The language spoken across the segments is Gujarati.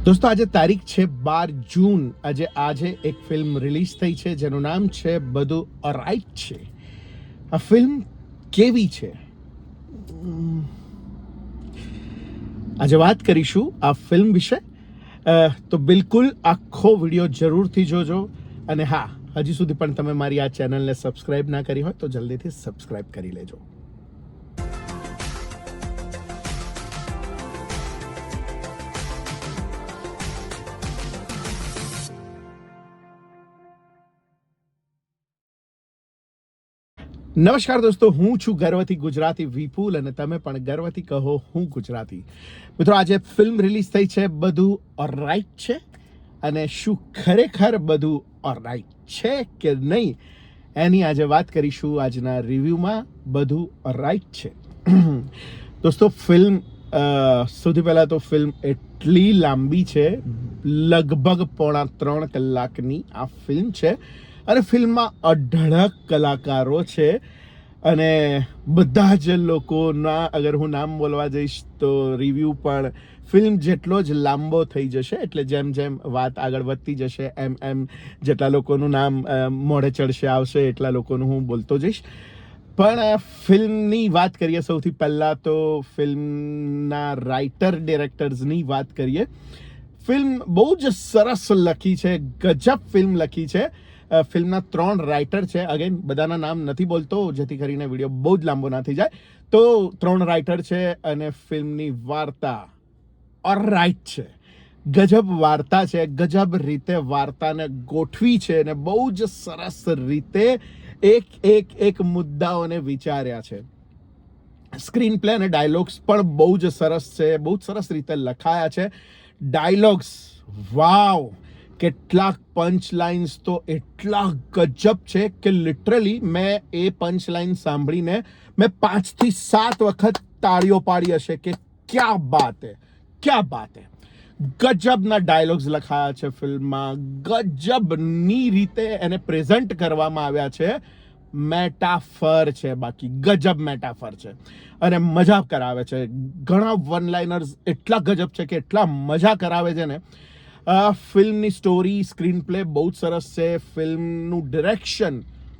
દોસ્તો આજે તારીખ છે 12 જૂન. આજે એક ફિલ્મ રિલીઝ થઈ છે જેનું નામ છે બધું ઓલરાઈટ છે. આ ફિલ્મ કેવી છે આજે વાત કરીશું આ ફિલ્મ વિશે. તો બિલકુલ આખો વિડીયો જરૂરથી જોજો. અને હા, હજી સુધી પણ તમે મારી આ ચેનલને સબસ્ક્રાઇબ ના કરી હોય તો જલ્દીથી સબસ્ક્રાઇબ કરી લેજો. નમસ્કાર દોસ્તો, હું છું ગર્વથી ગુજરાતી વિપુલ અને તમે પણ ગર્વથી કહો હું ગુજરાતી. મિત્રો, આજે ફિલ્મ રિલીઝ થઈ છે બધું ઓલરાઈટ છે. અને શું ખરેખર બધું ઓલરાઈટ છે કે નહીં એની આજે વાત કરીશું આજના રિવ્યૂમાં. બધું ઓલરાઈટ છે. દોસ્તો, ફિલ્મ સૌથી પહેલાં તો ફિલ્મ એટલી લાંબી છે, લગભગ 3.5 કલાકની આ ફિલ્મ છે. અને ફિલ્મમાં અઢળક કલાકારો છે અને બધા જ લોકોના અગર હું નામ બોલવા જઈશ તો રિવ્યૂ પણ ફિલ્મ જેટલો જ લાંબો થઈ જશે. એટલે જેમ જેમ વાત આગળ વધતી જશે એમ જેટલા લોકોનું નામ મોઢે ચડશે આવશે એટલા લોકોનું હું બોલતો જઈશ. પણ ફિલ્મની વાત કરીએ સૌથી પહેલાં તો ફિલ્મના રાઇટર ડિરેક્ટર્સની વાત કરીએ. ફિલ્મ બહુ જ સરસ લખી છે, ગજબ ફિલ્મ લખી છે. ફિલ્મના 3 રાઇટર છે. અગેન બધાના નામ નથી બોલતો જેથી કરીને વિડીયો બહુ જ લાંબો ના થઈ જાય. તો 3 રાઇટર છે અને ફિલ્મની વાર્તા ઓલરાઈટ છે. ગજબ વાર્તા છે, ગજબ રીતે વાર્તાને ગોઠવી છે અને બહુ જ સરસ રીતે એક મુદ્દાઓને વિચાર્યા છે. સ્ક્રીન પ્લે અને ડાયલોગ્સ પણ બહુ જ સરસ છે, બહુ જ સરસ રીતે લખાયા છે. ડાયલોગ્સ વાવ, કેટલાક પંચ લાઇન્સ તો એટલા ગજબ છે કે લિટરલી મેં એ પંચ લાઇન સાંભળીને મેં 5 થી 7 વખત તાળીઓ પાડી હશે કે ક્યા બાત હે, ક્યા બાત હે. ગજબના ડાયલોગ્સ લખાયા છે ફિલ્મમાં, ગજબની રીતે એને પ્રેઝન્ટ કરવામાં આવ્યા છે. મેટાફર છે, બાકી ગજબ મેટાફર છે અને મજા કરાવે છે. ઘણા વન લાઇનર્સ એટલા ગજબ છે કે એટલા મજા કરાવે છે ને. ફિલ્મની સ્ટોરી, સ્ક્રીન પ્લે બહુ જ સરસ છે. ફિલ્મનું ડિરેક્શન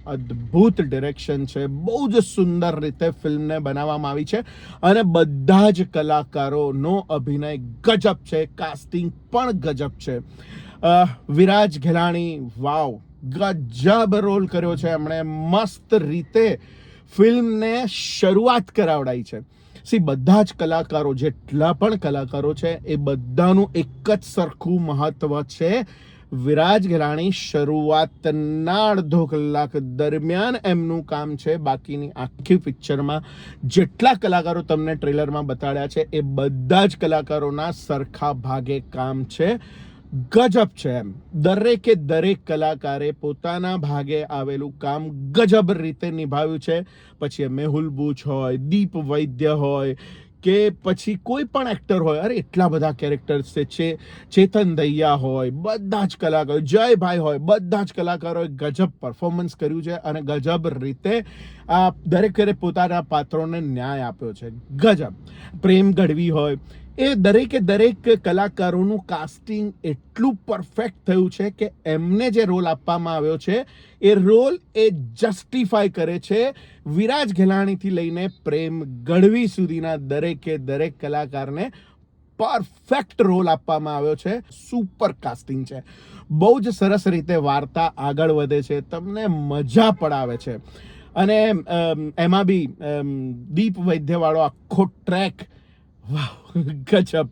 અદ્ભુત ડિરેક્શન છે. બહુ જ સુંદર રીતે ફિલ્મને બનાવવામાં આવી છે અને બધા જ કલાકારોનો અભિનય ગજબ છે. કાસ્ટિંગ પણ ગજબ છે. વિરાજ ઘેલાણી વાવ, ગજબ રોલ કર્યો છે એમણે. મસ્ત રીતે ફિલ્મને શરૂઆત કરાવડાઈ છે. બધા જ કલાકારો, જેટલા પણ કલાકારો છે એ બધાનું એક જ સરખું મહત્વ છે. વિરાજ ઘેલાણી શરૂઆતના અડધો કલાક દરમિયાન એમનું કામ છે. બાકીની આખી પિક્ચરમાં જેટલા કલાકારો તમને ટ્રેલરમાં બતાડ્યા છે એ બધા જ કલાકારોના સરખા ભાગે કામ છે. ગજબ છે એમ. દરેક કલાકારે પોતાના ભાગે આવેલું કામ ગજબ રીતે નિભાવ્યું છે. પછી એ મેહુલ બુચ હોય, દીપ વૈદ્ય હોય કે પછી કોઈ પણ એક્ટર હોય, અરે એટલા બધા કેરેક્ટર્સ છે. ચેતન દૈયા હોય, બધા જ કલાકારો, જયભાઈ હોય, બધા જ કલાકારોએ ગજબ પરફોર્મન્સ કર્યું છે અને ગજબ રીતે આ દરેકે પોતાના પાત્રોને ન્યાય આપ્યો છે. ગજબ. પ્રેમ ગઢવી હોય, એ દરેક કલાકારોનું કાસ્ટિંગ એટલું પરફેક્ટ થયું છે કે એમને જે રોલ આપવામાં આવ્યો છે એ રોલ એ જસ્ટિફાય કરે છે. વિરાજ ઘેલાણીથી લઈને પ્રેમ ગઢવી સુધીના દરેક કલાકારને પરફેક્ટ રોલ આપવામાં આવ્યો છે. સુપર કાસ્ટિંગ છે. બહુ જ સરસ રીતે વાર્તા આગળ વધે છે, તમને મજા પડાવે છે. અને એમાં બી દીપ વૈદ્યવાળો આખો ટ્રેક, વાહ ગજબ.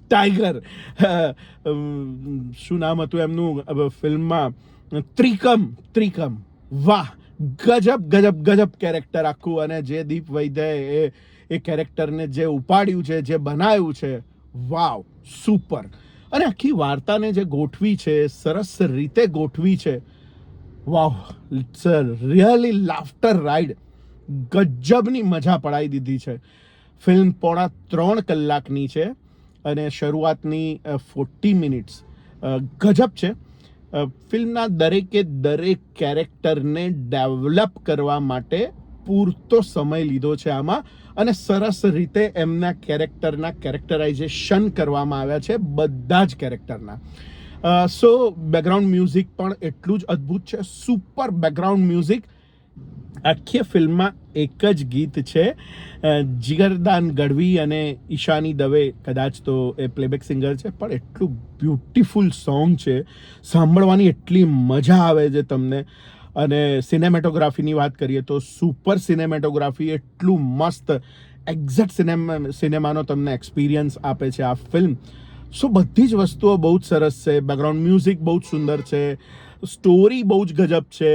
ટાઈગર, શું નામ હતું એમનું ફિલ્મમાં, ત્રિકમ, વાહ ગજબ કેરેક્ટર આખું. અને જે દીપ વૈદ્યએ એ કેરેક્ટરને જે ઉપાડ્યું છે, જે બનાવ્યું છે, વાવ સુપર. અને આખી વાર્તાને જે ગોઠવી છે, સરસ રીતે ગોઠવી છે, wow. It's a really laughter ride. ગજબની મજા પડાવી દીધી છે. ફિલ્મ 3.5 કલાકની છે અને શરૂઆતની 40 મિનિટ્સ ગજબ છે. ફિલ્મના દરેક કેરેક્ટરને ડેવલપ કરવા માટે પૂરતો સમય લીધો છે આમાં અને સરસ રીતે એમના કેરેક્ટરાઇઝેશન કરવામાં આવ્યા છે બધા જ કેરેક્ટરના. સો બેકગ્રાઉન્ડ મ્યુઝિક પણ એટલું જ અદ્ભુત છે, સુપર બેકગ્રાઉન્ડ મ્યુઝિક. આખી ફિલ્મમાં એક જ ગીત છે, જીગરદાન ગઢવી અને ઈશાની દવે, કદાચ તો એ પ્લેબેક સિંગર છે, પણ એટલું બ્યુટીફુલ સોંગ છે, સાંભળવાની એટલી મજા આવે છે તમને. અને સિનેમેટોગ્રાફીની વાત કરીએ તો સુપર સિનેમેટોગ્રાફી, એટલું મસ્ત એક્ઝેક્ટ સિનેમાનો તમને એક્સપિરિયન્સ આપે છે આ ફિલ્મ. સો બધી જ વસ્તુઓ બહુ જ સરસ છે, બેકગ્રાઉન્ડ મ્યુઝિક બહુ જ સુંદર છે, સ્ટોરી બહુ જ ગજબ છે,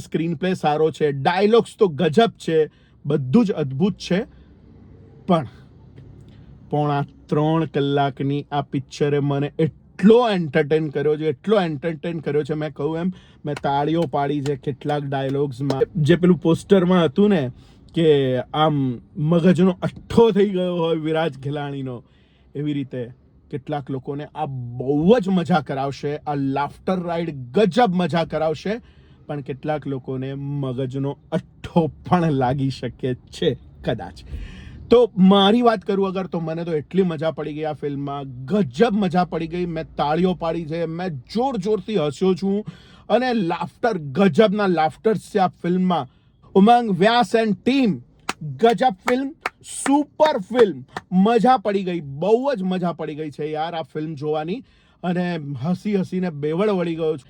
સ્ક્રીન પ્લે સારો છે, ડાયલોગ્સ તો ગજબ છે, બધું જ અદ્ભુત છે. પણ 3.5 કલાકની આ પિક્ચરે મને એટલો એન્ટરટેન કર્યો છે, મેં કહું એમ મેં તાળીઓ પાડી છે કેટલાક ડાયલોગ્સમાં. જે પેલું પોસ્ટરમાં હતું ને કે આમ મગજનો અઠ્ઠો થઈ ગયો હોય વિરાજ ઘેલાણીનો, એવી રીતે કેટલાક લોકોને આ બહુ જ મજા કરાવશે. આ લાફ્ટર રાઈડ ગજબ મજા કરાવશે, પણ કેટલાક લોકોને મગજનો અઠ્ઠો પણ લાગી શકે છે કદાચ. તો મારી વાત કરું અગર, તો મને તો એટલી મજા પડી ગઈ આ ફિલ્મમાં, ગજબ મજા પડી ગઈ. મેં તાળીઓ પાડી છે, મેં જોરથી હસ્યો છું અને લાફ્ટર, ગજબના લાફ્ટર્સ છે આ ફિલ્મમાં. ઉમંગ, વ્યાસ એન્ડ ટીમ, ગજબ ફિલ્મ, સુપર ફિલ્મ, મજા પડી ગઈ, બહુ જ મજા પડી ગઈ છે યાર આ ફિલ્મ જોવાની. અને હસીને બેવડ વળી ગયો છું.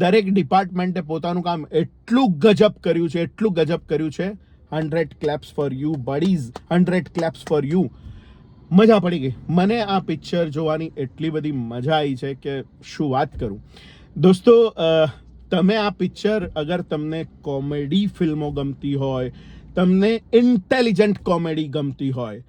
દરેક ડિપાર્ટમેન્ટે પોતાનું કામ એટલું ગજબ કર્યું છે. 100 claps for you buddies, 100 claps for you. મજા પડી ગઈ મને આ પિક્ચર જોવાની, એટલી બધી મજા આવી છે કે શું વાત કરું. દોસ્તો, તમે આ પિક્ચર, અગર તમને કોમેડી ફિલ્મો ગમતી હોય, તમને ઇન્ટેલિજન્ટ કોમેડી ગમતી હોય,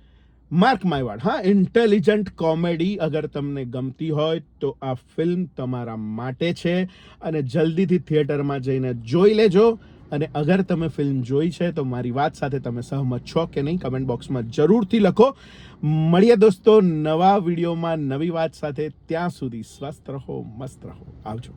માર્ક માય વર્ડ, હા, ઇન્ટેલિજન્ટ કોમેડી અગર તમને ગમતી હોય તો આ ફિલ્મ તમારા માટે છે. અને જલ્દીથી થિયેટરમાં જઈને જોઈ લેજો. અને અગર તમે ફિલ્મ જોઈ છે તો મારી વાત સાથે તમે સહમત છો કે નહીં, કમેન્ટ બોક્સમાં જરૂરથી લખો. મળીએ દોસ્તો નવા વિડીયોમાં નવી વાત સાથે. ત્યાં સુધી સ્વસ્થ રહો, મસ્ત રહો, આવજો.